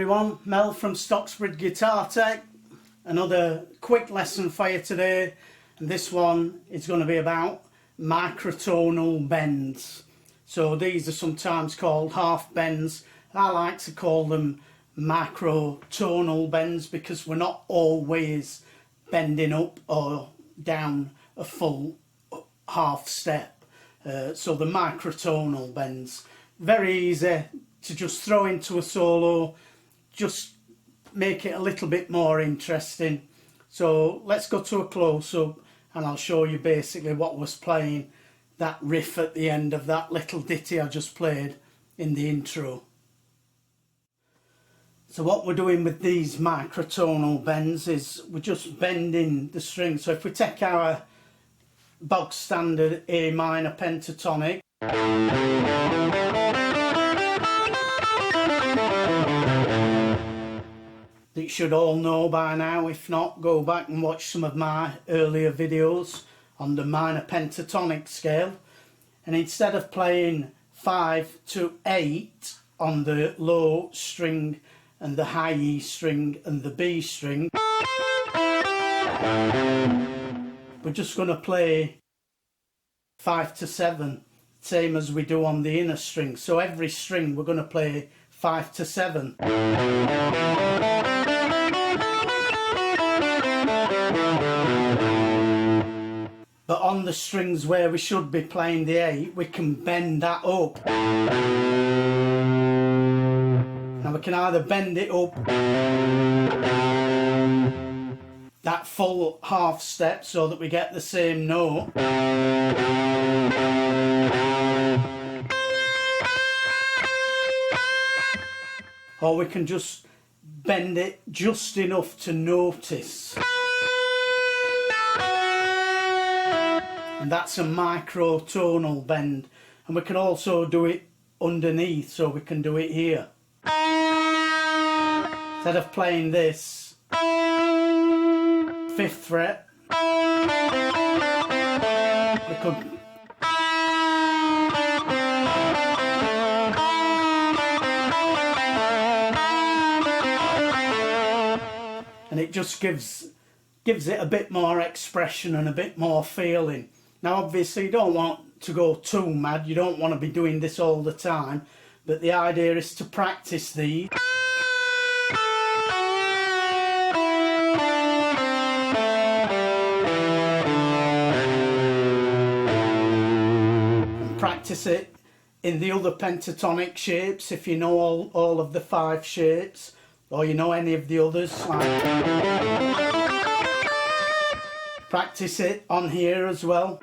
everyone, Mel from Stocksbridge Guitar Tech. Another quick lesson for you today, and this one is going to be about microtonal bends. So these are sometimes called half bends. I like to call them microtonal bends because we're not always bending up or down a full half step. So the microtonal bends, very easy to just throw into a solo, just make it a little bit more interesting. So let's go to a close-up and I'll show you basically what was playing that riff at the end of that little ditty I just played in the intro. So what we're doing with these microtonal bends is we're just bending the string. So if we take our bog standard A minor pentatonic, that you should all know by now. If not, go back and watch some of my earlier videos on the minor pentatonic scale. And instead of playing 5 to 8 on the low string and the high E string and the B string, we're just going to play 5 to 7, same as we do on the inner string. So every string we're going to play 5 to 7. But on the strings where we should be playing the 8, we can bend that up. Now we can either bend it up that full half step so that we get the same note, or we can just bend it just enough to notice. And that's a microtonal bend. And we can also do it underneath, so we can do it here. Instead of playing this 5th fret, we could and it just gives it a bit more expression and a bit more feeling. Now obviously you don't want to go too mad, you don't want to be doing this all the time, but the idea is to practice these. And practice it in the other pentatonic shapes if you know all of the 5 shapes, or you know any of the others. Practice it on here as well.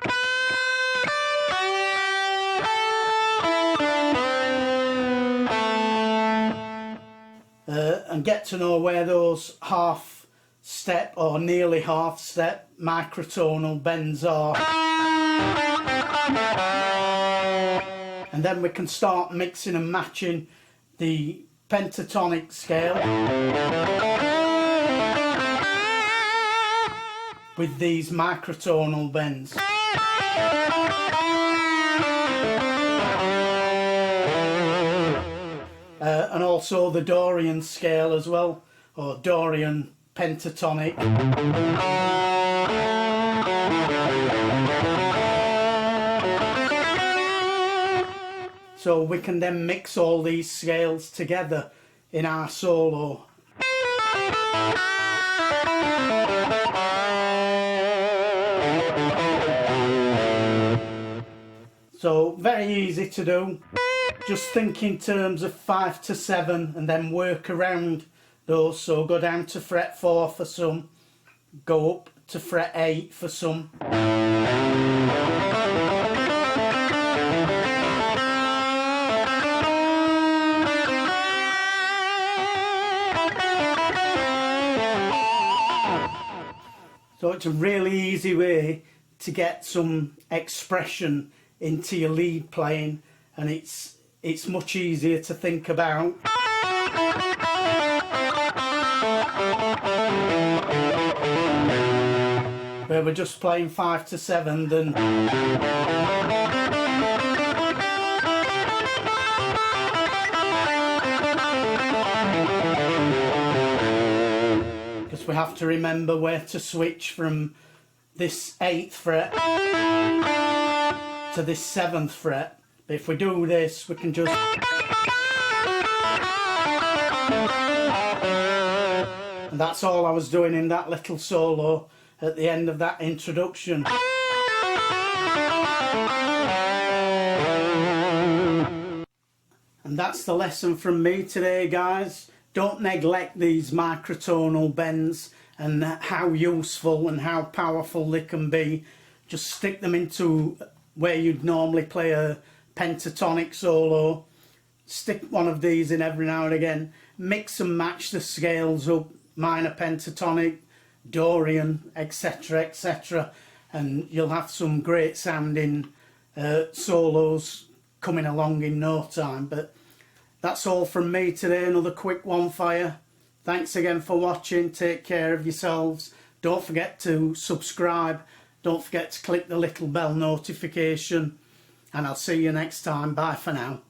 And get to know where those half step or nearly half step microtonal bends are. And then we can start mixing and matching the pentatonic scale with these microtonal bends. And also the Dorian scale as well, or Dorian pentatonic. So we can then mix all these scales together in our solo. So very easy to do. Just think in terms of 5 to 7 and then work around those. So go down to fret 4 for some, go up to fret 8 for some. So it's a really easy way to get some expression into your lead playing, and it's much easier to think about. Where we're just playing 5 to 7 than we have to remember where to switch from this 8th fret to this 7th fret. But if we do this, we can just... And that's all I was doing in that little solo at the end of that introduction. And that's the lesson from me today, guys. Don't neglect these microtonal bends and how useful and how powerful they can be. Just stick them into where you'd normally play a pentatonic solo. Stick one of these in every now and again. Mix and match the scales up. Minor pentatonic, Dorian, etc, etc, and you'll have some great sounding solos coming along in no time. But that's all from me today. Another quick one for you. Thanks again for watching. Take care of yourselves. Don't forget to subscribe. Don't forget to click the little bell notification, and I'll see you next time. Bye for now.